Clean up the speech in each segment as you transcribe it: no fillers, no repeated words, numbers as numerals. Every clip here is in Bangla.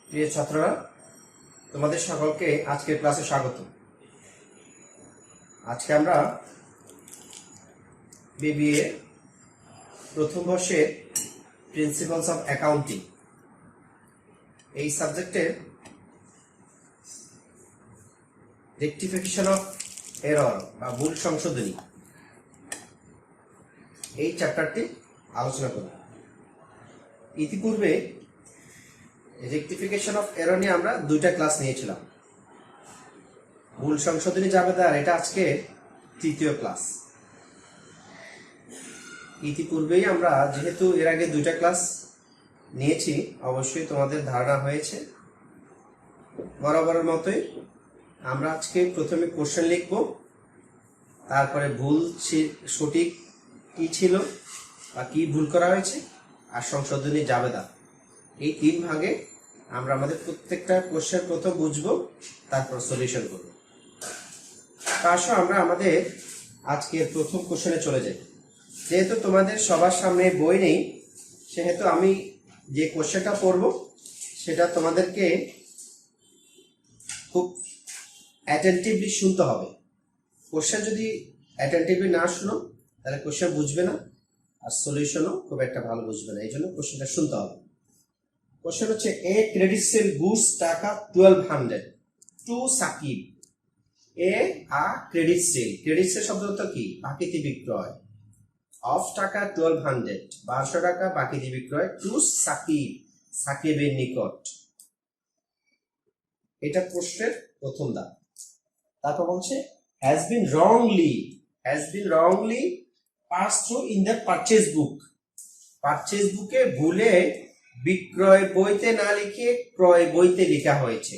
প্রিয় ছাত্ররা, তোমাদের সকলকে আজকের ক্লাসে স্বাগত। আজকে আমরা বিবিএ প্রথম বর্ষের প্রিন্সিপালস অফ অ্যাকাউন্টিং এই সাবজেক্টের রেকটিফিকেশন অফ এরর বা ভুল সংশোধনী এই চ্যাপ্টারটি আলোচনা করব। ইতিপূর্বে রেকটিফিকেশন অফ এরর নিয়ে আমরা দুইটা ক্লাস নিয়েছিলাম। ভুল সংশোধনী জাবেদা, এটা আজকে তৃতীয় ক্লাস। ইতিপূর্বেই আমরা যেহেতু এর আগে দুইটা ক্লাস নিয়েছি, অবশ্যই তোমাদের ধারণা হয়েছে। বরাবরের মতোই আমরা আজকে প্রথমে কোশ্চেন লিখব, তারপরে ভুল সঠিক কি ছিল বা কি ভুল করা হয়েছে, আর সংশোধনী জাবেদা। এই তিন ভাগে আমরা আমাদের প্রত্যেকটা কোশ্চেন প্রথম বুঝবো, তারপর সলিউশন করব। আসো আমরা আমাদের আজকের প্রথম কোশ্চেনে চলে যাই। যেহেতু তোমাদের সবার সামনে বই নেই, সেহেতু আমি যে কোশ্চেনটা পড়ব সেটা তোমাদেরকে খুব অ্যাটেন্টিভলি শুনতে হবে। কোশ্চেন যদি অ্যাটেন্টিভলি না শুনো তাহলে কোশ্চেন বুঝবে না, আর সলিউশনও খুব একটা ভালো বুঝবে না। এই জন্য কোশ্চেনটা শুনতে হবে। কোশ্চেন হচ্ছে, এ ক্রেডিট সেল গুডস টাকা 1200 টু সাকিব। ক্রেডিট সেল শব্দ তো কি? বাকিতে বিক্রয়। অফ টাকা 1200, 1200 টাকা বাকিতে বিক্রয়, টু সাকিব, সাকিবের নিকট। এটা প্রশ্নের প্রথম ধাপ। তারপর বলছে, has been wrongly passed through in the purchase book. Purchase বুকে ভুলে বিক্রয় বইতে না লিখে ক্রয় বইতে লেখা হয়েছে।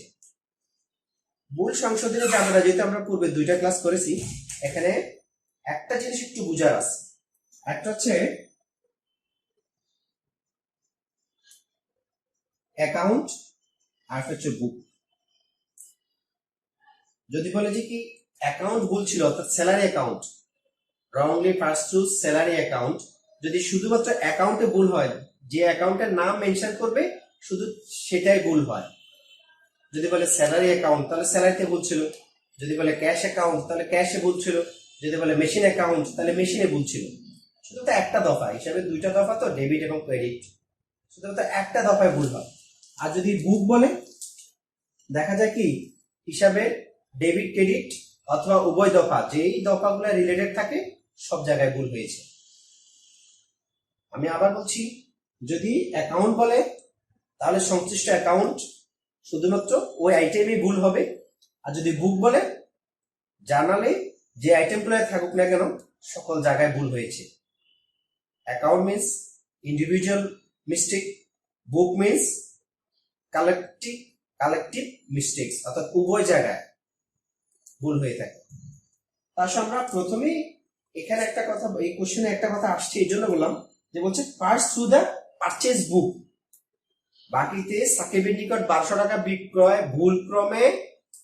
ভুল সংশোধনী জাবেদা, যেহেতু আমরা পূর্বে দুইটা ক্লাস করেছি, এখানে একটা জিনিস একটু বুঝার আছে। একটা হচ্ছে অ্যাকাউন্ট, আর একটা হচ্ছে বুক। যদি বলে যে কি অ্যাকাউন্ট ভুল ছিল, অর্থাৎ salary account, wrongly pass through salary account, যদি শুধুমাত্র অ্যাকাউন্টে ভুল হয়, যে অ্যাকাউন্টের নাম মেনশন করবে শুধু সেটাই ভুল হয়। যদি বলে স্যালারি অ্যাকাউন্ট তাহলে স্যালারিতে ভুল ছিল, যদি বলে ক্যাশ অ্যাকাউন্ট তাহলে ক্যাশে ভুল ছিল, যদি বলে মেশিন অ্যাকাউন্ট তাহলে মেশিনে ভুল ছিল। শুধুমাত্র একটা দফা হিসাবে, দুইটা দফা তো ডেবিট এবং ক্রেডিট, শুধুমাত্র একটা দফায় ভুল হয়। আর যদি বুক বলে, দেখা যায় কি হিসাবে ডেবিট ক্রেডিট অথবা উভয় দফা, যেই দফাগুলো রিলেটেড থাকে সব জায়গায় ভুল হয়েছে। আমি আবার বলছি, যদি অ্যাকাউন্ট বলে তাহলে সংশ্লিষ্ট অ্যাকাউন্ট শুধুমাত্র ওই আইটেমে ভুল হবে। আর যদি বুক বলে, জার্নালে যে আইটেমগুলো থাকুক না কেন সকল জায়গায় ভুল হয়েছে। Account means individual mistake, book means collective mistakes, অর্থাৎ উভয় জায়গায় ভুল হয়ে থাকে। তার সাথে আমরা প্রথমেই এখানে একটা কথা, এই কোশ্চেনে একটা কথা আসছে, এই জন্য বললাম যে বলছে পাস থ্রু দ্য পারচেজ বুক, বাকিতে সাকিবের নিকট 1200 টাকা বিক্রয় ভুলক্রমে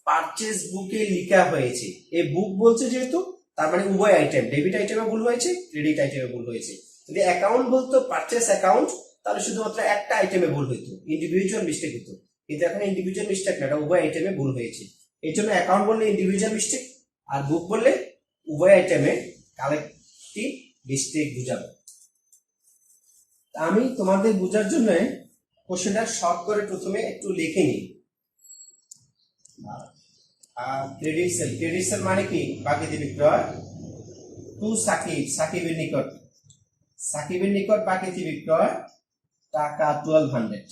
পারচেজ বুকে লেখা হয়েছে। এই বুক বলছে যেহেতু, তার মানে উভয় আইটেম, ডেবিট আইটেমে ভুল হয়েছে, ক্রেডিট আইটেমে ভুল হয়েছে। যদি অ্যাকাউন্ট বলতো পারচেজ অ্যাকাউন্ট, তাহলে শুধুমাত্র একটা আইটেমে ভুল হইতো, ইন্ডিভিজুয়াল মিস্টেক হতো। কিন্তু এখন ইন্ডিভিজুয়াল মিস্টেক না, এটা উভয় আইটেমে ভুল হয়েছে। এই জন্য অ্যাকাউন্ট বললে ইন্ডিভিজুয়াল মিস্টেক, আর বুক বললে উভয় আইটেমে কালেকটিভ মিস্টেক বুঝাবে। আমি তোমাদের বোঝার জন্য কোশ্চেনটা শর্ট করে প্রথমে একটু লিখে নিই। ক্রেডিট সেল মানে কি? বাকিতে বিক্রয়, টু সাকিবের নিকট বাকিতে বিক্রয় টাকা 1200।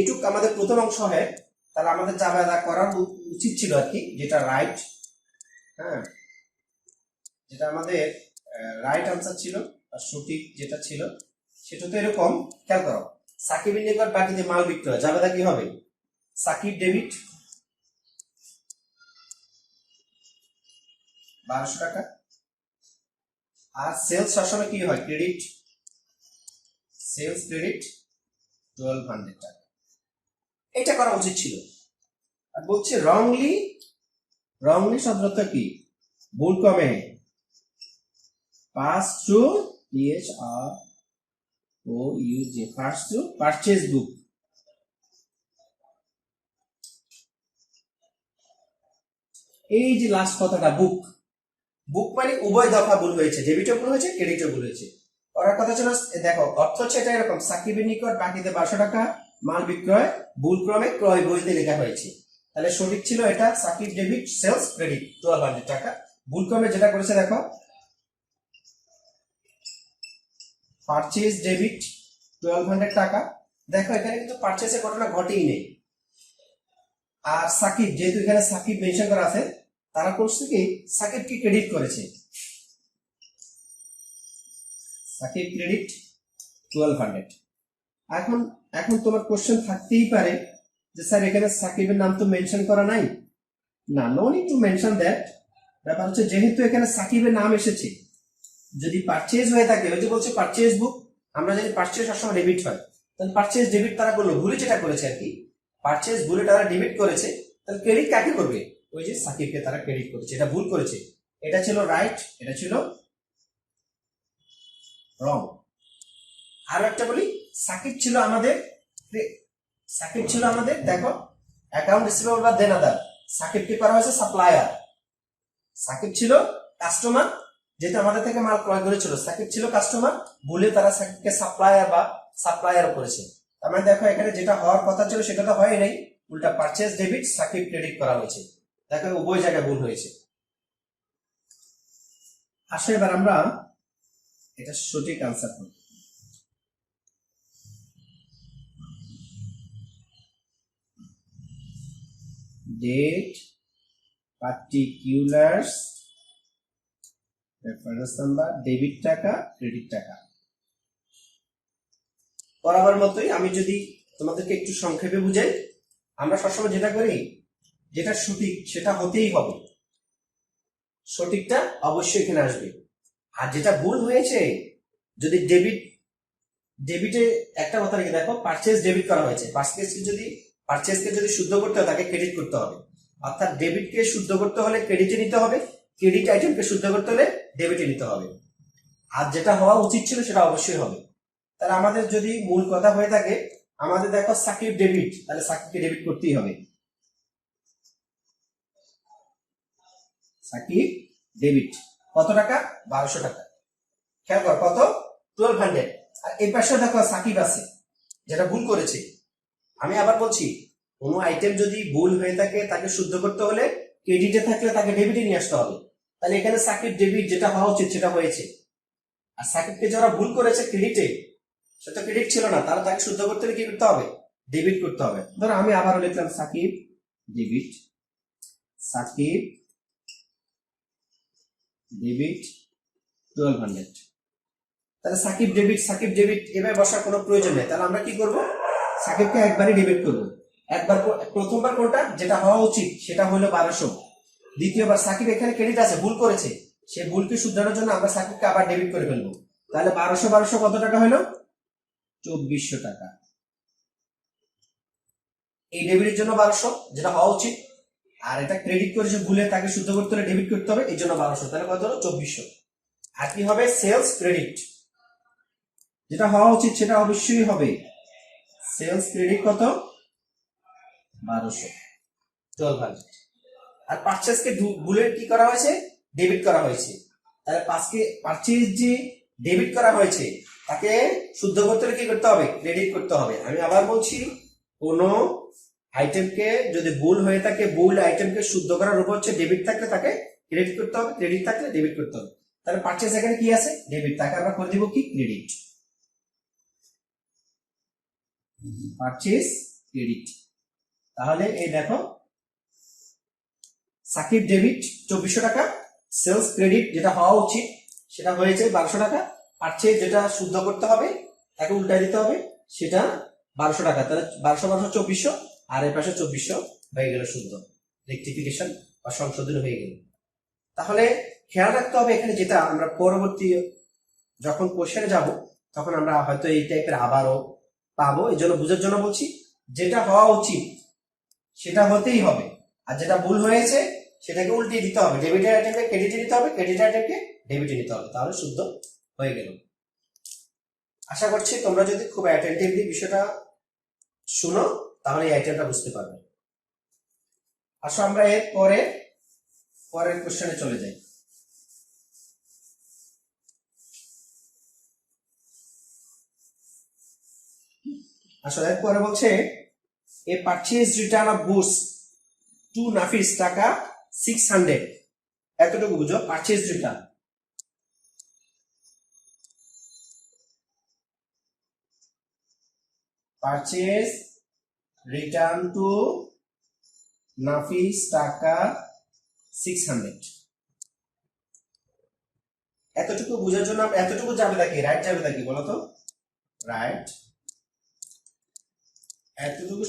এটুক আমাদের প্রথম অংশ হয়। তাহলে আমাদের জাবেদা করার উচিত ছিল আর কি, যেটা রাইট, হ্যাঁ, যেটা আমাদের রাইট আনসার ছিল, আর সঠিক যেটা ছিল সেটা তো এরকম। খেয়াল করো, সাকিবের নিকট বাকিতে মাল বিক্রয়, জাবেদা কি হবে? সাকিব ডেবিট 1200 টাকা, আর সেলস সবসময় কি হয়? ক্রেডিট, সেলস ক্রেডিট 1200 টাকা। এটা করা উচিত ছিল। আর বলছে রংলি শব্দটা কি? ভুলক্রমে, পাস থ্রু ও ইউ জে ফার্স্ট টু পারচেজ বুক। এই যে লাস্ট কথাটা বুক, বুক মানে উভয় দফা ভুল হয়েছে, ডেবিটও ভুল হয়েছে ক্রেডিটও ভুল হয়েছে। করার কথা ছিল, দেখো অর্থ হচ্ছে এটা এরকম, সাকিবের নিকট বাকিতে 1200 টাকা মাল বিক্রয় ভুল ক্রমে ক্রয় বইতে লেখা হয়েছে। তাহলে সঠিক ছিল এটা সাকিব ডেবিট সেলস ক্রেডিট 1200 টাকা। ভুল ক্রমে যেটা করেছে দেখো পারচেজ ডেবিট 1200 টাকা। দেখো এখানে কিন্তু পারচেজের ঘটনা ঘটেই নেই। আর সাকিব, যেহেতু এখানে সাকিব মেনশন করা আছে, তারা করছে কি সাকিবকে ক্রেডিট করেছে, সাকিব ক্রেডিট 1200। এখন এখন তোমার কোশ্চেন থাকতেই পারে যে স্যার এখানে সাকিবের নাম তো মেনশন করা নাই। না, no need to mention that. ব্যাপার হচ্ছে যেহেতু এখানে সাকিবের নাম এসেছে, যদি পারচেজ হয়ে থাকে, ওই যে বলছে পারচেজ বুক, আমরা জানি পারচেজ সবসময় ডেবিট হয়, তাহলে পারচেজ ডেবিট তারা করলো, ভুলে যেটা করেছে আর কি, পারচেজ ভুলে তারা ডেবিট করেছে, তাহলে ক্রেডিট কাকে করবে? ওই যে সাকিবকে তারা ক্রেডিট করেছে, এটা ভুল করেছে। এটা ছিল রাইট, এটা ছিল রং। আরো একটা বলি, সাকিব ছিল আমাদের দেখো অ্যাকাউন্ট রিসিভেবল বা দেনাদার, সাকিবকে করা হয়েছে সাপ্লায়ার। সাকিব ছিল কাস্টমার, যেটা আমাদের থেকে মাল ক্রয় করেছিল, সাকিব ছিল কাস্টমার, ভুলে তারা সাকিবকে সাপ্লায়ার বা সাপ্লায়ার করেছে। তার মানে দেখো এখানে যেটা হওয়ার কথা ছিল সেটা তো হয় নাই, উল্টা পারচেজ ডেবিট সাকিব ক্রেডিট করা হয়েছে। দেখো উভয় জায়গায় ভুল হয়েছে। আসলে এবার আমরা এটা সঠিক আনসার করব। Date particulars reference number debit টাকা ক্রেডিট টাকা। বরাবর মতোই আমি যদি তোমাদেরকে একটু সংক্ষেপে বুঝাই, আমরা সবসময় যেটা করি, যেটা সঠিক সেটা হতেই হবে, সঠিকটা অবশ্যই এখানে আসবে। আর যেটা ভুল হয়েছে, যদি ডেবিটে একটা কথা রেখে দেখো, পারচেজ ডেবিট করা হয়েছে, পারচেজকে যদি শুদ্ধ করতে হয় তাকে ক্রেডিট করতে হবে, অর্থাৎ ডেবিটকে শুদ্ধ করতে হলে ক্রেডিটে নিতে হবে, ক্রেডিট আইটেমকে শুদ্ধ করতে হলে ডেবিটে নিতে হবে। আর যেটা হওয়া উচিত ছিল সেটা অবশ্যই হবে। তাহলে আমাদের যদি মূল কথা হয়ে থাকে, আমাদের দেখো সাকিব ডেবিট, তাহলে সাকিবকে ডেবিট করতেই হবে, সাকিব ডেবিট কত টাকা? 1200 টাকা। খেয়াল কর কত, 1200। আর এই পাশে দেখো সাকিব আছে, যেটা ভুল করেছে। আমি আবার বলছি, কোনো আইটেম যদি ভুল হয়ে থাকে তাকে শুদ্ধ করতে হলে ক্রেডিটে থাকলে তাকে ডেবিটে নিয়ে আসতে হবে। তাহলে এখানে সাকিব ডেবিট যেটা হওয়া উচিত সেটা হয়েছে। আর সাকিবকে যারা ভুল করেছে ক্রেডিটে, সেটা ক্রেডিট ছিল না, তাহলে তাকে শুদ্ধ করতে হলে কি করতে হবে? ডেবিট করতে হবে। ধরো আমি আবারও লিখলাম সাকিব ডেবিট, সাকিব ডেবিট 1200। তাহলে সাকিব ডেবিট এভাবে বসার কোনো প্রয়োজন নেই। তাহলে আমরা কি করব? সাকিবকে একবারই ডেবিট করব। প্রথমবার কোনটা যেটা হওয়া উচিত সেটা হলো 1200। দ্বিতীয়বার সাকিব এখানে ক্রেডিট আছে, ভুল করেছে, সে ভুলকে শুধরানোর জন্য আমরা সাকিবকে আবার ডেবিট করে ফেলবো। তাহলে 1200 কত টাকা হলো? 2400 টাকা। এই ডেবিটের জন্য 1200 যেটা হওয়া উচিত, আর এটা ক্রেডিট করেছে ভুলে, তাকে শুদ্ধ করতে হলে ডেবিট করতে হবে, এই জন্য 1200। তাহলে কত হলো? 2400। আর কি হবে? সেলস ক্রেডিট, যেটা হওয়া উচিত সেটা অবশ্যই হবে সেলস ক্রেডিট কত? 1200। আর পারচেজকে ভুলে কি করা হয়েছে? ডেবিট করা হয়েছে। তাহলে পারচেজ যে ডেবিট করা হয়েছে তাকে শুদ্ধ করতে হলে কি করতে হবে? ক্রেডিট করতে হবে। আমি আবার বলছি, কোনো আইটেমকে যদি ভুল হয়ে থাকে, ভুল আইটেমকে শুদ্ধ করার উপর হচ্ছে ডেবিট থাকলে তাকে ক্রেডিট করতে হবে, ক্রেডিট থাকলে ডেবিট করতে হবে। তাহলে পারচেজ এখানে কি আছে? ডেবিট, তাকে আমরা করে দিব কি? ক্রেডিট। Purchase credit. তাহলে এই দেখো সাকিব ডেবিট 2400 টাকা, সেলস ক্রেডিট যেটা হওয়া উচিত সেটা হয়েছে 1200 টাকা, পারচেজ যেটা শুদ্ধ করতে হবে তাকে উল্টায় দিতে হবে, সেটা 1200 টাকা। তাহলে 1200 2400, আর এর পাশে 2400 হয়ে গেল শুদ্ধ, রেকটিফিকেশন বা সংশোধন হয়ে গেল। তাহলে খেয়াল রাখতে হবে এখানে, যেটা আমরা পরবর্তী যখন কোশ্চেনে যাব তখন আমরা হয়তো এই টাইপের আবারও পাবো, এই জন্য বুঝার জন্য বলছি, যেটা হওয়া উচিত সেটা হতেই হবে, আর যেটা ভুল হয়েছে সেটাকে উল্টিয়ে দিতে হবে, ডেবিটের আইটেমকে ক্রেডিটে নিতে হবে, ক্রেডিট আইটেমকে ডেবিটে নিতে হবে, তাহলে শুদ্ধ হয়ে গেল। আশা করছি তোমরা যদি খুব অ্যাটেন্টিভলি বিষয়টা শুনো তাহলে এই আইটেমটা বুঝতে পারবে। আসো আমরা এর পরের কোশ্চেনে চলে যাই। আসলে এরপরে বলছে a purchase return of goods to Nafis টাকা 600, এতটুকু বুঝো purchase return. Purchase return to Nafis টাকা 600, এতটুকু বোঝার জন্য এতটুকু যাবে নাকি রাইট যাবে নাকি বলো তো? রাইট, এতটুকু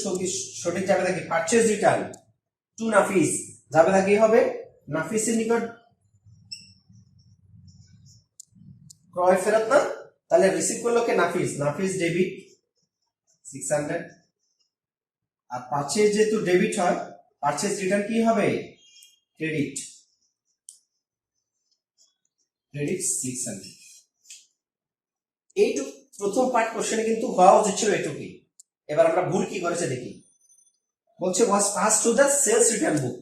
সঠিক যাবে নাকি? পারচেজ রিটার্ন টু নাফিস যাবে নাকি হবে নাফিসের নিকট ক্রয় ফেরত না, তাহলে রিসিভ করলো কে? নাফিস। নাফিস ডেবিট 600, আর পারচেজ যেহেতু ডেবিট হয় পারচেজ রিটার্ন কি হবে? ক্রেডিট। ক্রেডিট 600। এইটুকু প্রথম পার্ট কোশ্চেনে কিন্তু হওয়া উচিত ছিল এটুকুই। এবার আমরা ভুল কি করেছে দেখি। বলছে was passed to the sales return book,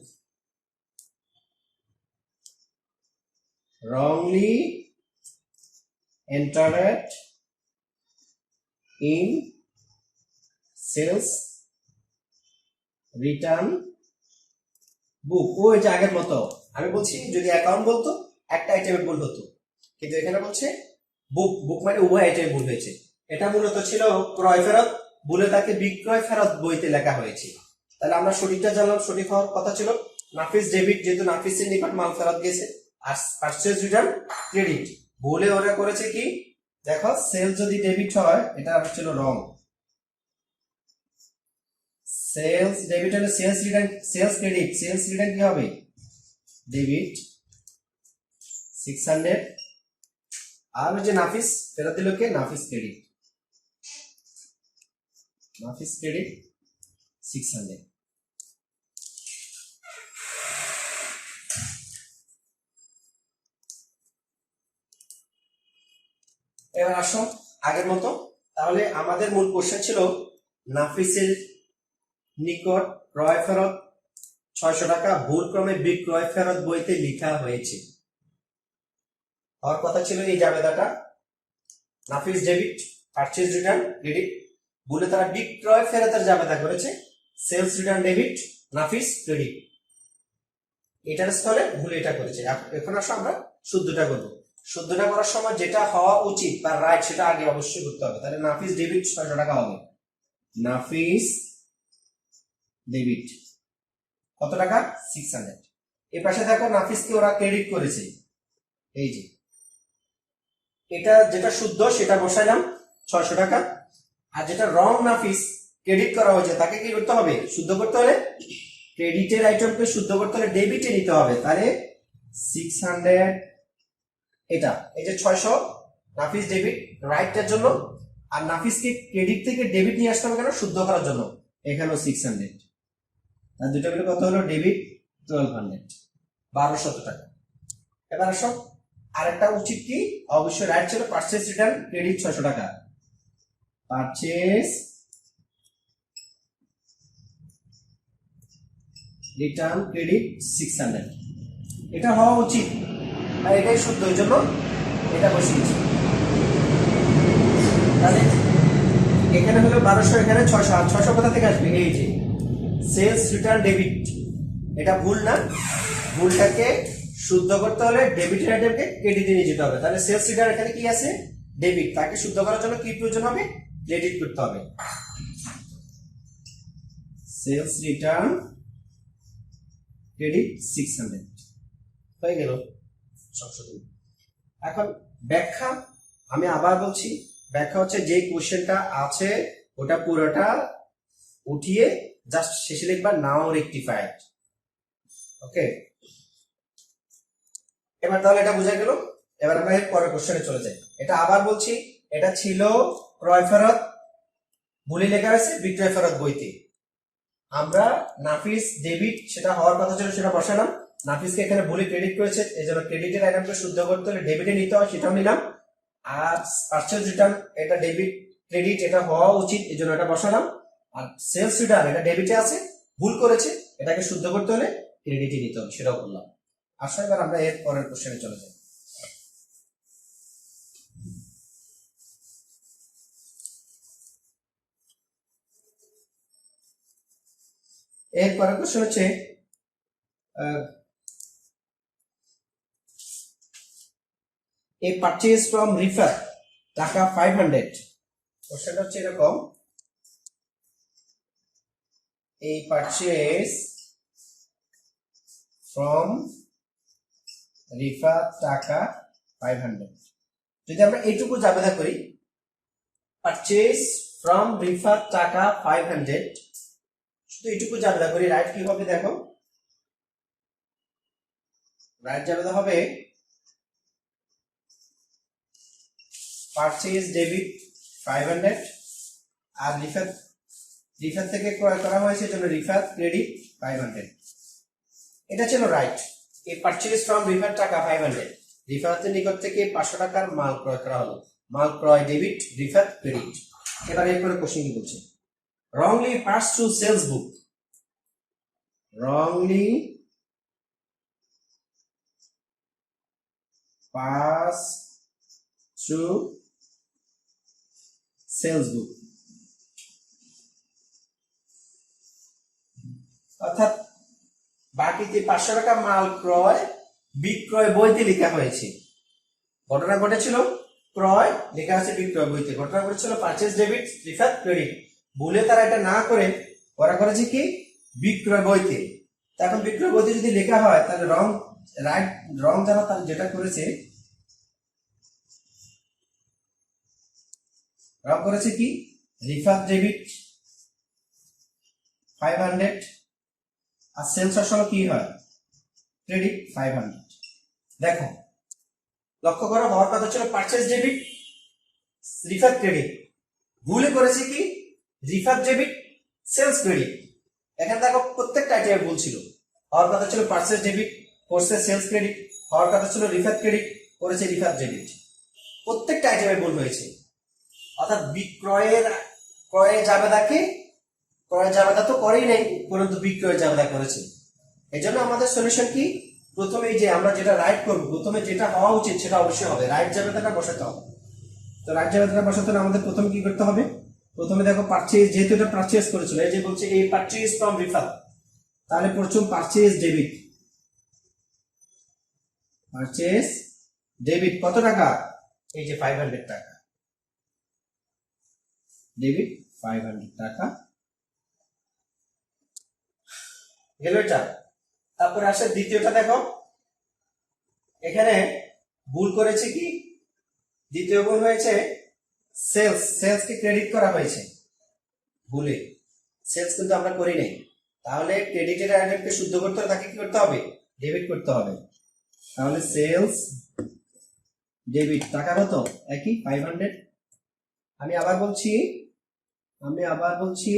wrongly entered in sales return book। ও এটা আগের মতো, আমি বলছি যদি অ্যাকাউন্ট বলতো একটা আইটেমে ভুল হতো, কিন্তু এখানে বলছে বুক। বুক মানে উভয় আইটেমে ভুল হয়েছে। এটা মূলত ছিল ক্রয় ফেরত, ভুলে তাকে বিক্রয় ফেরত বইতে লেখা হয়েছে। তাহলে আমরা সঠিকটা জানলাম, সঠিক হওয়ার কথা ছিল নাফিস ডেবিট, যেহেতু নাফিসের নিকট মাল ফেরত গেছে। আর পারচেজ রিটার্ন ক্রেডিট, ভুলে ওরা করেছে কি দেখো, সেল যদি ডেবিট হয় এটা হচ্ছিল রং। সেলস ডেবিট হলে sales return, sales credit, sales return কি হবে? ডেবিট 600, আর ওই যে নাফিস ফেরত দিল কে? নাফিস ক্রেডিট। নাফিস ক্রেডিট 600। এবার আসো আগের মতো। তাহলে আমাদের মূল কোশ্চেন ছিল নাফিসের নিকট ক্রয় ফেরত 600 টাকা ভুল ক্রমে বিক্রয় ফেরত বইতে লেখা হয়েছে। হওয়ার কথা ছিল এই জাবেদাটা নাফিস ডেবিট, পারচেজ রিটার্ন ক্রেডিট, ভুলে তারা বিক্রয় ফেরতের জাবেদা করেছে সেলস রিটার্ন ডেবিট, নাফিস ক্রেডিট। এটার স্থলে ভুলে এটা করেছে। এখন আসো আমরা শুদ্ধটা করবো। শুদ্ধটা করার সময় যেটা হওয়া উচিত বা রাইট সেটা আগে অবশ্যই করতে হবে। তাহলে নাফিস ডেবিট 600 টাকা হবে। নাফিস ডেবিট কত টাকা? 600। এই পাশে দেখো নাফিসকে ওরা ক্রেডিট করেছে, এই যে এটা যেটা শুদ্ধ সেটা বসাইলাম 600 টাকা, আর যেটা রং নাফিস ক্রেডিট করা হয়েছে তাকে কি করতে হবে? শুদ্ধ করতে হলে ক্রেডিটের আইটেমকে শুদ্ধ করতে হলে ডেবিটে নিতে হবে। তাহলে 600, এটা এই যে 600 নাফিস ডেবিট রাইটটার জন্য, আর নাফিসকে ক্রেডিট থেকে ডেবিট নিয়ে আসতে হবে কেন? শুদ্ধ করার জন্য। এখানেও 600, আর দুটো মিলে কত হলো? ডেবিট 1200, 1200 টাকা। এবার আসো আরেকটা উচিত কি, অবশ্যই রাইট ছিল পারচেজ রিটার্ন ক্রেডিট 600 টাকা। পারচেজ রিটার্ন ক্রেডিট 600, এটা হওয়া উচিত আর এটাই শুদ্ধ, ওই জন্য এটা বসিয়েছি। তাহলে এখানে হলো 1200, এখানে 600, আর 600 কোথা থেকে আসবে? এই যে সেলস রিটার্ন ডেবিট, এটা ভুল না, ভুলটাকে শুদ্ধ করতে হলে ডেবিটের আইটেমকে ক্রেডিটে নিয়ে যেতে হবে। তাহলে সেলস রিটার্ন এখানে কি আছে? ডেবিট, তাকে শুদ্ধ করার জন্য কি প্রয়োজন হবে? ক্রেডিট করতে হবে। সেলস রিটার্ন ক্রেডিট 600 হয়ে গেল সংশোধন। এখন ব্যাখ্যা, আমি আবার বলছি, ব্যাখ্যা হচ্ছে যে কোশ্চেনটা আছে ওটা পুরোটা উঠিয়ে জাস্ট শেষে লিখবা নাও রেকটিফাইড। ওকে, এবার তাহলে এটা বোঝা গেল। এবার আমরা এর পরের কোশ্চেনে চলে যাই। এটা আবার বলছি, এটা ছিল ক্রয় ফেরত, ভুলে লেখা আছে বিক্রয় ফেরত বইতে। আমরা নাফিস ডেবিট সেটা হওয়ার কথা ছিল সেটা বসালাম, নাফিসকে এখানে ভুলে ক্রেডিট করেছে, এই জন্য ক্রেডিটের আইটেমকে শুদ্ধ করতে হলে ডেবিটে নিতে হয়, সেটাও নিলাম। আর পারচেজ রিটার্ন এটা ডেবিট ক্রেডিট এটা হওয়া উচিত, এই জন্য এটা বসালাম। আর সেলস রিটার্ন এটা ডেবিটে আছে, ভুল করেছে, এটাকে শুদ্ধ করতে হলে ক্রেডিটে নিতে হবে, সেটাও করলাম। আসলে এবার আমরা এর পরের কোশ্চেনে চলে যাই। এর পরের কোশ্চেন হচ্ছে এ পারচেজ ফ্রম রিফার টাকা 500। কোশ্চেনটা হচ্ছে এরকম, এই পারচেজ ফ্রম রিফার টাকা 500, যদি আমরা এইটুকু জাবেদা করি পারচেজ ফ্রম রিফার টাকা 500, শুধু এইটুকু জাবেদা করি, রাইট কি হবে দেখো, রাইট জাবেদা হবে পারচেজ ডেবিট 500 আর রিফার থেকে ক্রয় করা হয়েছে জন্য রিফার ক্রেডিট 500। এটা ছিল রাইট। এই পারচেজ ফ্রম রিফার টাকা 500, রিফারের নিকট থেকে 500 টাকার মাল ক্রয় করা হলো, মাল ক্রয় ডেবিট, রিফার ক্রেডিট। এবার এরপরে কোশ্চেন কি বলছে, wrongly passed through sales book, wrongly pass through sales book, অর্থাৎ বাকিতে 500 টাকা মাল ক্রয় বিক্রয় বইতে লেখা হয়েছে। ঘটনা ঘটেছিল ক্রয়, লেখা আছে বিক্রয় বইতে, ঘটনা ঘটেছিল পারচেজ ডেবিট রিফার ক্রেডিট, ভুলে তারা এটা না করে ওরা করেছে কি বিক্রয় বইতে। এখন বিক্রয় বইতে যদি লেখা হয় তাহলে রং যারা তার যেটা করেছে, রং করেছে কি রিফার ডেবিট 500 আর সেলস আসলে কি হয় ক্রেডিট 500। দেখো লক্ষ্য করো, হওয়ার কথা ছিল পারচেজ ডেবিট রিফার ক্রেডিট, ভুলে করেছে কি রিফার ডেবিট সেলস ক্রেডিট। এখানে দেখো প্রত্যেকটা আইটেমে ভুল ছিল, হওয়ার কথা ছিল পারচেজ ডেবিট, করছে সেলস ক্রেডিট, হওয়ার কথা ছিল রিফার ক্রেডিট, করেছে রিফার ডেবিট, প্রত্যেকটা আইটেমে ভুল হয়েছে। অর্থাৎ ক্রয়ের জাবেদাকে ক্রয় জাবেদা তো করেই নেই, পরন্তু বিক্রয় জাবেদা করেছে। এই জন্য আমাদের সলিউশন কি, প্রথমে যে আমরা যেটা রাইট করবো, প্রথমে যেটা হওয়া উচিত সেটা অবশ্যই হবে, রাইট জাবেদাটা বসাতে হবে। তো রাইট জাবেদাটা বসাতে হলে আমাদের প্রথমে কি করতে হবে, প্রথমে দেখো পারচেজ, যেহেতু এটা পারচেজ করেছিল, এই যে বলছে এই পারচেজ ফ্রম রিফার, তাহলে প্রথম পারচেজ ডেবিট, পারচেজ ডেবিট কত টাকা, এই যে 500 টাকা, ডেবিট 500 টাকা গেল এটা। তারপরে আসে দ্বিতীয়টা, দেখো এখানে ভুল করেছে কি, দ্বিতীয় ভুল হয়েছে সেলস কে ক্রেডিট করা হয়েছে ভুলে, সেলস কিন্তু আমরা করি নাই, তাহলে ক্রেডিটের আইটেমকে শুদ্ধ করতে হলে তাকে কি করতে হবে ডেবিট করতে হবে। তাহলে সেলস ডেবিট টাকা কত একই 500। আমি আবার বলছি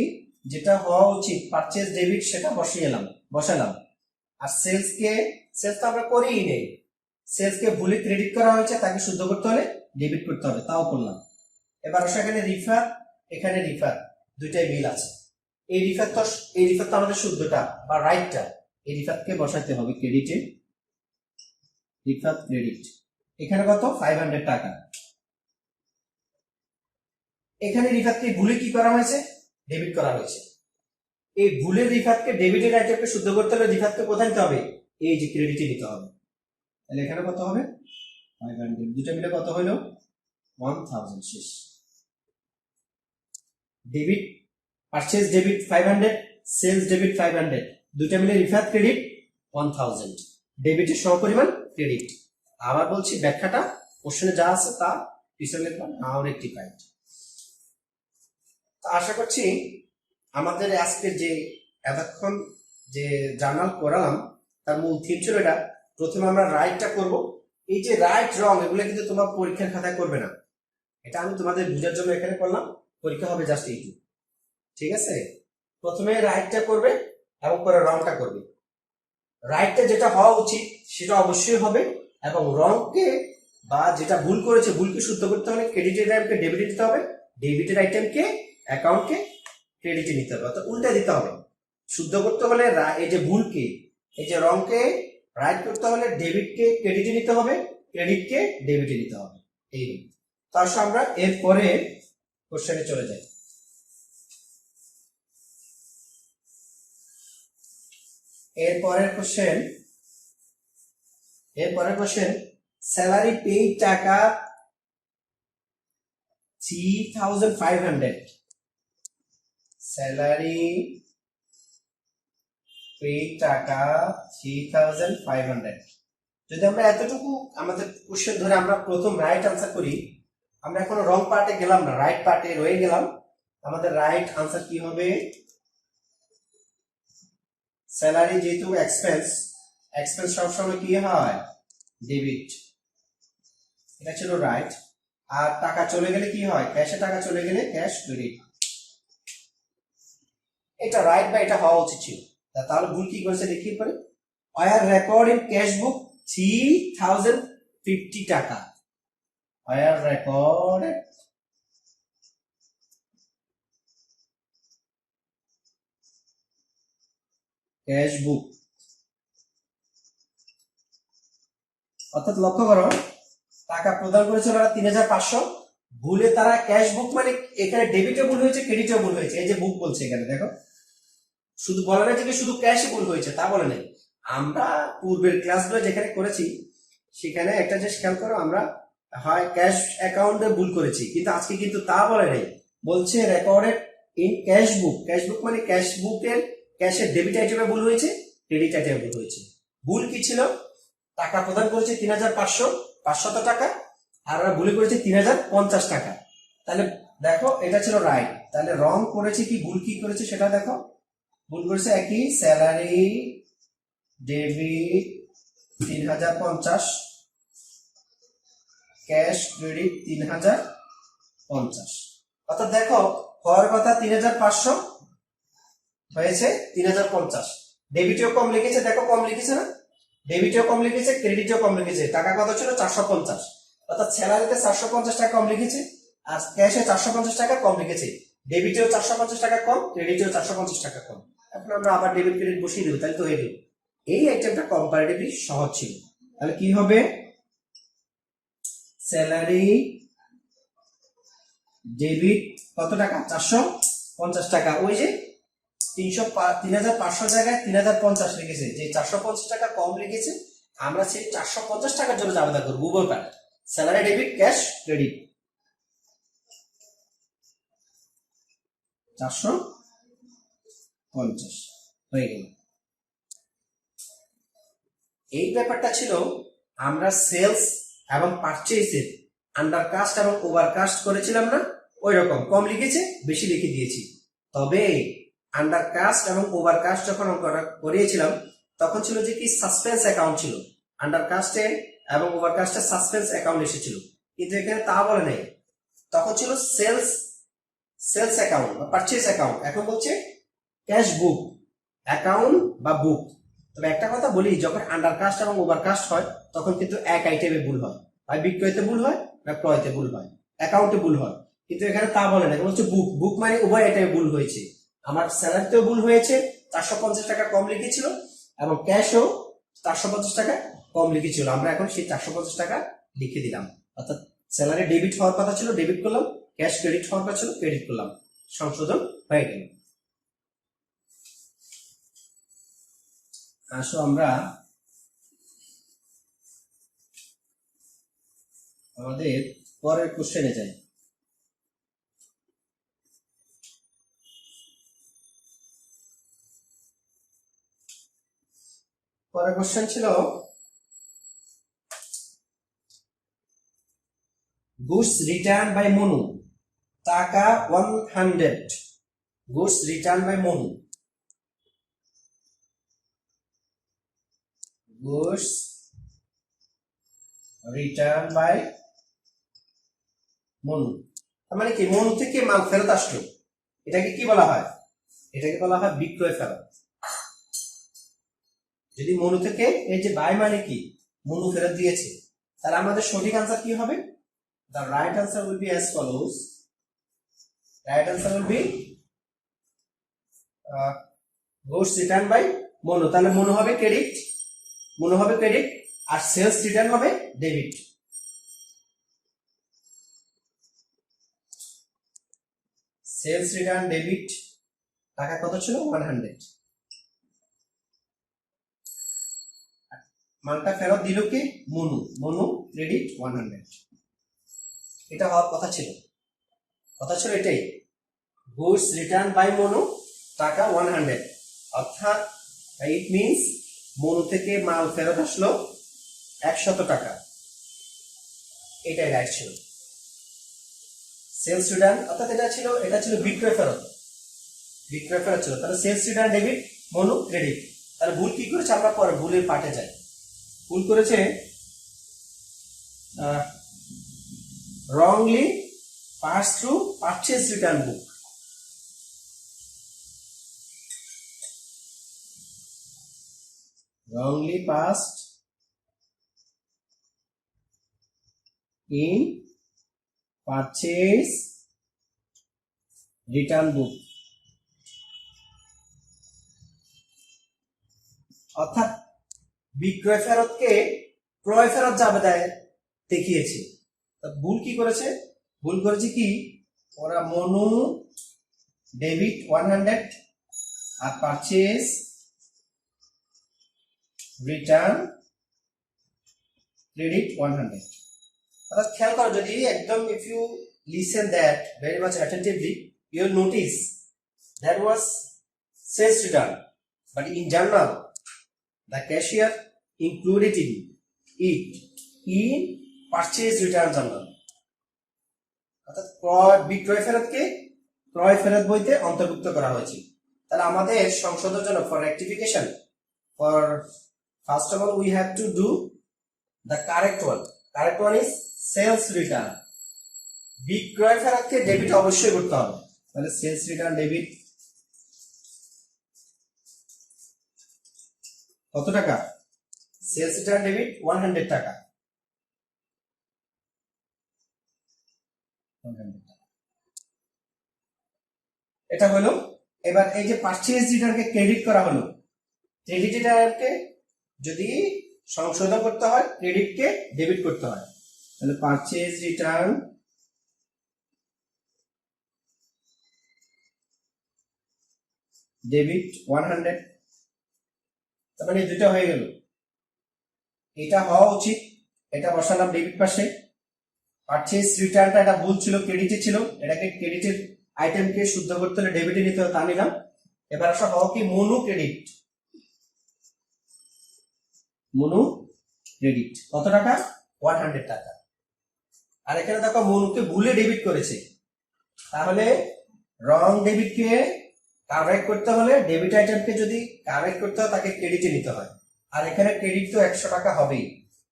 যেটা হওয়া উচিত পারচেজ ডেবিট সেটা বসালাম, আর সেলস তো আমরা করিই নেই, সেলস কে ভুলে ক্রেডিট করা হয়েছে, তাকে শুদ্ধ করতে হলে ডেবিট করতে হবে, তাও করলাম। এবার এখানে রিফার, এখানে রিফার, দুইটাই মিল আছে। এই রিফার তো আমাদের শুদ্ধটা বা রাইটটা, এই রিফারকে বসাতে হবে ক্রেডিটে, রিফার ক্রেডিট, এখানে কত 500 টাকা। এখানে রিফারকে ভুলে কি করা হয়েছে ডেবিট করা হয়েছে, এই ভুলের রিফারকে ডেবিটের আইটেমকে শুদ্ধ করতে হলে রিফারকে কোথায় নিতে হবে, এই যে ক্রেডিটে নিতে হবে। তাহলে এখানে কত হবে 500, দুটো মিলে কত হলো 1000 শেষ। Debit purchase debit 500, sales debit 500, দুটো মিলে রিফার ক্রেডিট 1000, ডেবিটের সমপরিমাণ ক্রেডিট। আবার বলছি ব্যাখ্যাটা কোশ্চেনে যা আছে তা পিছনে লিখবা, নাও রেক্টিফাইড। আশা করছি আমাদের আজকের যে এতক্ষণ যে জার্নাল করালাম তার মূল থিম ছিল এটা, প্রথমে আমরা রাইটটা করব। এই যে রাইট রং এগুলো কিন্তু তোমার পরীক্ষার খাতায় করবে না, এটা আমি তোমাদের বোঝার জন্য এখানে করলাম, পরীক্ষা হবে জাস্ট এইটুকু, ঠিক আছে। প্রথমে রাইটটা করবে এবং পরে রংটা করবে। রাইটটা যেটা হওয়া উচিত সেটা অবশ্যই হবে, এবং রংকে বা যেটা ভুল করেছে ভুলকে শুদ্ধ করতে হলে ক্রেডিটের আইটেমকে ডেবিটে দিতে হবে, ডেবিটের আইটেমকে অ্যাকাউন্টকে ক্রেডিটে নিতে হবে, অর্থাৎ উল্টে দিতে হবে। শুদ্ধ করতে হলে এই যে ভুলকে, এই যে রংকে রাইট করতে হলে ডেবিটকে ক্রেডিটে নিতে হবে, ক্রেডিটকে ডেবিটে নিতে হবে। এই তারপর আমরা এরপরে কোশ্চেনে চলে যাই। এরপরের কোশ্চেন স্যালারি পেইড টাকা 3500, স্যালারি পেইড টাকা 3500। যদি আমরা এতটুকু আমাদের কোশ্চেন ধরে আমরা প্রথম রাইট আনসার করি, আমরা এখনো রং পার্টে গেলাম না, রাইট পার্টে রয়ে গেলাম। আমাদের রাইট আনসার কি হবে? স্যালারি যেহেতু এক্সপেন্স সবসময় কি হয়? ডেবিট। এটা ছিল রাইট। আর টাকা চলে গেলে কি হয়? ক্যাশে টাকা চলে গেলে ক্যাশ ক্রেডিট। এটা রাইট বা এটা হওয়া উচিত ছিল। তাহলে ভুল কি করেছে দেখি পরে। Were record in cash book 3050 টাকা। ওয়ার রেকর্ড ক্যাশ বুক, অর্থাৎ লক্ষ্য করো টাকা প্রদান করেছিল 3500, ভুলে তারা ক্যাশ বুক মানে এখানে ডেবিটে ভুল হয়েছে, ক্রেডিটে ভুল হয়েছে। এই যে বুক বলছে এখানে দেখো, শুধু বলে না যে শুধু ক্যাশে ভুল হয়েছে তা বলে নাই। আমরা পূর্বের ক্লাসগুলো যেখানে করেছি সেখানে একটা জিনিস খেয়াল করো, আমরা হয় ক্যাশ অ্যাকাউন্টে ভুল করেছি, কিন্তু আজকে কিন্তু তা বলে নাই, বলছে recorded in cash book. Cash বুক মানে ক্যাশ বুকের ক্যাশের ডেবিট আইটেমে ভুল হয়েছে, ক্রেডিট আইটেমে ভুল হয়েছে। ভুল কি ছিল? টাকা প্রদান করেছে 3500 টাকা, আর ওরা ভুলে করেছে 3050 টাকা। তাহলে দেখো এটা ছিল রাইট। তাহলে রং করেছে কি, ভুল কি করেছে সেটা দেখো। ভুল করেছে একই, স্যালারি ডেবিট 3050, ক্যাশ ক্রেডিট 3050। অর্থাৎ দেখো হওয়ার কথা 3500 হয়েছে 3050। ডেবিটেও কম লিখেছে, দেখো কম লিখেছে না? ডেবিটেও কম লিখেছে, ক্রেডিটেও কম লিখেছে। টাকা কত ছিল? 450। অর্থাৎ স্যালারিতে 450 টাকা কম লিখেছে, আর ক্যাশে 450 টাকা কম লিখেছে। ডেবিটেও 450 টাকা কম, ক্রেডিটেও 450 টাকা কম। এখন আমরা আবার ডেবিট ক্রেডিট বসিয়ে দেবো, তাহলে তো হয়ে গেল। এই আইটেমটা কম্পারেটিভলি সহজ ছিল। তাহলে কি হবে? স্যালারি ডেবিট কত টাকা? 450 টাকা। ওই যে 3500 জায়গায় 3050 লিখেছে, যে 450 টাকা কম লিখেছে, আমরা সেই 450 টাকার জন্য আবেদন করবো Google pay. Salary debit cash credit 450 হয়ে গেল। এই ব্যাপারটা ছিল আমরা সেলস এবং পারচেজের আন্ডারকাস্ট এবং ওভারকাস্ট করেছিলাম না? ওই রকম কম লিখেছে, বেশি লিখে দিয়েছি। তবে আন্ডারকাস্ট এবং ওভারকাস্ট যখন আমরা করিয়েছিলাম তখন ছিল যে কি সাসপেন্স অ্যাকাউন্ট ছিল। আন্ডারকাস্টে এবং ওভারকাস্টে সাসপেন্স অ্যাকাউন্ট এসেছিল, কিন্তু এখানে তা বলে নেই। তখন ছিল সেলস অ্যাকাউন্ট বা পারচেজ অ্যাকাউন্ট। এখন বলছে ক্যাশ বুক অ্যাকাউন্ট বা বুক। তবে একটা কথা বলি, যখন আন্ডারকাস্ট এবং ওভারকাস্ট হয় তখন কিন্তু এক আইটেমে ভুল হয়, হয় বিক্রয়তে ভুল হয় বা ক্রয়তে ভুল হয়, অ্যাকাউন্টে ভুল হয়। কিন্তু এখানে তা বলে না, বলছে বুক। বুক মানে উভয় আইটেমে ভুল হয়েছে। আমার স্যালারিতেও ভুল হয়েছে, 450 টাকা কম লিখেছিল, এবং ক্যাশও 450 টাকা কম লিখেছিল। আমরা এখন সেই 450 টাকা লিখে দিলাম। অর্থাৎ স্যালারি ডেবিট হওয়ার কথা ছিল, ডেবিট করলাম, ক্যাশ ক্রেডিট হওয়ার কথা ছিল, ক্রেডিট করলাম। সংশোধন হয়ে গেল। আসো আমরা আমাদের পরের কোশ্চেনে যাই। পরের কোশ্চেন ছিল গুডস রিটার্ন বাই মনু টাকা 100। Goods return by Manu, goods return by Manu. তার মানে কি? মনু থেকে মাল ফেরত আসলো, এটাকে কি বলা হয়? এটাকে বলা হয় বিক্রয় ফেরত। যদি মনু থেকে, এই যে বাই মানে কি? মনু ফেরত দিয়েছে, তাহলে আমাদের সঠিক আনসার কি হবে? The right answer will be as follows. Right answer will be goods returned by মনো। তাহলে মনো হবে ক্রেডিট, মনো হবে ক্রেডিট, আর সেলস রিটার্ন হবে ডেবিট। সেলস রিটার্ন ডেবিট টাকা কত ছিল? 100। মালটা ফেরত দিল কি? মনু। মনু ক্রেডিট 100। এটা হওয়ার কথা ছিল, এটাই, গুডস রিটার্ন বাই মনু, টাকা 100। অর্থাৎ ইট মিনস মনু থেকে মাল ফেরত আসলো 100 টাকা। এটাই রাইট ছিল। সেলস রিটার্ন অর্থাৎ এটা ছিল বিক্রয় ফেরত, ছিল। তাহলে sales return debit, Manu credit. তাহলে ভুল কি করেছে? আমরা পরে ভুলের পার্টে যাই। ভুল করেছে wrongly passed through purchase return book. Wrongly passed in purchase return book. অর্থাৎ বিক্রয় ফেরতকে ক্রয় ফেরত যাবে দেখিয়েছে। ভুল কি করেছে? ভুল করেছে কি, ওরা মনু ডেবিট 100 আর পারচেজ রিটার্ন ক্রেডিট 100। অর্থাৎ খেয়াল করো, যদি একদম if you listen that very much attentively, you will notice that was sales return, but in general the cashier included it in purchase return journal. অর্থাৎ বিক্রয় ফেরতকে ক্রয় ফেরত বইতে অন্তর্ভুক্ত করা হয়েছে। তাহলে আমাদের সংশোধনের জন্য for rectification, for first of all we have to do the correct one is sales return. বিক্রয় ফেরতকে ডেবিট অবশ্যই করতে হবে। তাহলে সেলস রিটার্ন ডেবিট কত টাকা? সেলস রিটার্ন ডেবিট 100 টাকা। এটা হলো। এবার এই যে পারচেজ রিটার্নকে ক্রেডিট করা হলো, ক্রেডিট রিটার্নকে যদি সংশোধন করতে হয় ক্রেডিটকে ডেবিট করতে হয়। তাহলে পারচেজ রিটার্ন ডেবিট 100। তার মানে দুটো হয়ে গেল। এটা হওয়া উচিত, এটা বসালাম ডেবিট পাশে। পারচেজ রিটার্নটা এটা ভুল ছিল, ক্রেডিটে ছিল, এটাকে ক্রেডিটের আইটেমকে শুদ্ধ করতে হলে ডেবিটে নিতে হবে, তা নিলাম। এবার আসা হওয়া কি? মনু ক্রেডিট। মনু ক্রেডিট কত টাকা? 100 টাকা। আর এখানে দেখো মনুকে ভুলে ডেবিট করেছে, তাহলে রং ডেবিটকে কারেক্ট করতে হলে ডেবিট আইটেমকে যদি কারেক্ট করতে হয় তাকে ক্রেডিটে নিতে হয়। আর এখানে ক্রেডিট তো 100 টাকা হবেই,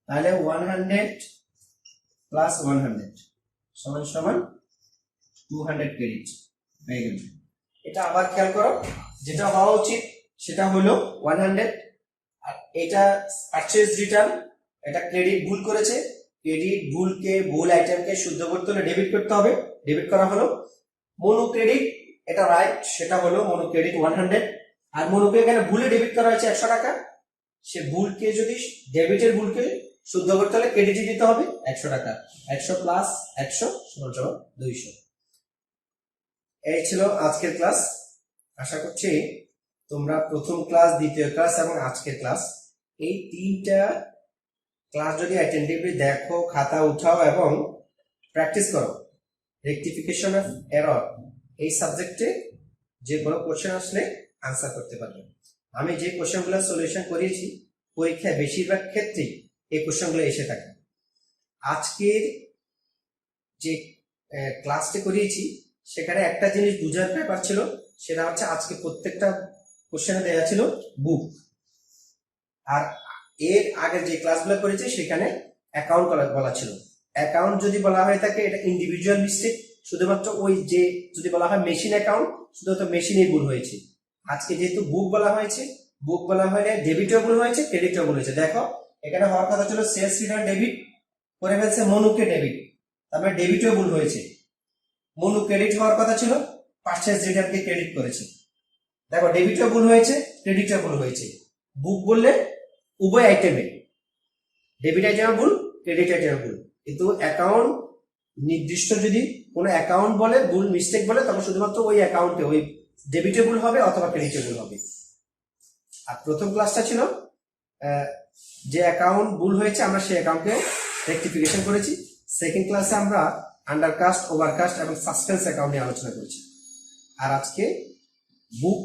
তাহলে 100 প্লাস 100 সমান সমান 200 ক্রেডিট হয়ে গেল। এটা আবার খেয়াল করো, যেটা হওয়া উচিত সেটা হলো 100। আর এটা পারচেজ রিটার্ন, এটা ক্রেডিট ভুল করেছে, ক্রেডিট ভুলকে ভুল আইটেমকে শুদ্ধ করতে হলে ডেবিট করতে হবে, ডেবিট করা হলো। মনো ক্রেডিট এটা রাইট, সেটা হলো মনো ক্রেডিট 100। আর মনোকে এখানে ভুলে ডেবিট করা হয়েছে 100 টাকা, সে ভুলকে যদি ডেবিটের ভুলকে শুদ্ধ করতে হলে ক্রেডিটে দিতে হবে 100 টাকা। 100 প্লাস 100 সমান 200। এই ছিল আজকের ক্লাস। আশা করছি তোমরা প্রথম ক্লাস, দ্বিতীয় ক্লাস এবং আজকের ক্লাস, এই 3টা ক্লাস যদি অ্যাটেন্টিভলি দেখো, খাতা উঠাও এবং প্র্যাকটিস করো, রেকটিফিকেশন অফ এরর এই সাবজেক্টে যে কোনো কোশ্চেন আসলে আনসার করতে পারবে। আমি যে কোশ্চেনগুলো সলিউশন করিয়েছি পরীক্ষায় বেশিরভাগ ক্ষেত্রেই এই কোশ্চেনগুলো এসে থাকে। আজকের যে ক্লাসটি করিয়েছি সেখানে একটা জিনিস বুঝার ব্যাপার ছিল, সেটা হচ্ছে আজকে প্রত্যেকটা কোশ্চেনে দেওয়া ছিল বুক, আর এর আগে যে ক্লাসগুলো করেছি সেখানে অ্যাকাউন্ট বলা ছিল। অ্যাকাউন্ট যদি বলা হয়ে থাকে এটা ইন্ডিভিজুয়াল মিস্টেক, শুধুমাত্র ওই যে যদি বলা হয় মেশিন অ্যাকাউন্ট, শুধুমাত্র মেশিনেই ভুল হয়েছে। আজকে যেহেতু বুক বলা হয়েছে, বুক বলা হলে ডেবিটও ভুল হয়েছে, ক্রেডিটও ভুল হয়েছে। দেখো এখানে হওয়ার কথা ছিল সেলস রিটার্ন ডেবিট, করে ফেলছে মনুকে ডেবিট, তারপরে ডেবিটও ভুল হয়েছে। মনু ক্রেডিট হওয়ার কথা ছিল, পারচেজ রিটার্নকে ক্রেডিট করেছে। দেখো ডেবিটও ভুল হয়েছে, ক্রেডিটও ভুল হয়েছে। বুক বললে উভয় আইটেমে, ডেবিট আইটেমে ভুল, ক্রেডিট আইটেমে ভুল। কিন্তু অ্যাকাউন্ট নির্দিষ্ট যদি কোনো অ্যাকাউন্ট বলে ভুল মিস্টেক বলে, তখন শুধুমাত্র ওই অ্যাকাউন্টে ওই ডেবিটে ভুল হবে অথবা ক্রেডিটে ভুল হবে। আর প্রথম ক্লাসটা ছিল যে অ্যাকাউন্ট ভুল হয়েছে আমরা সেই অ্যাকাউন্টকে রেকটিফিকেশন করেছি। সেকেন্ড ক্লাসে আমরা আন্ডারকাস্ট, ওভারকাস্ট এবং সাসপেন্স অ্যাকাউন্ট নিয়ে আলোচনা করেছি। আর আজকে বুক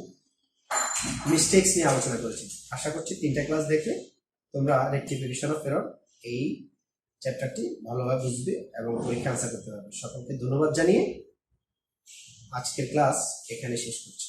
মিস্টেক্স নিয়ে আলোচনা করেছি। আশা করছি 3টা ক্লাস দেখে তোমরা রেকটিফিকেশন অফ এরর এই চ্যাপ্টারটি ভালোভাবে বুঝবে এবং পরীক্ষা আনসার করতে পারবে। সকলকে ধন্যবাদ জানিয়ে আজকের ক্লাস এখানে শেষ করছি।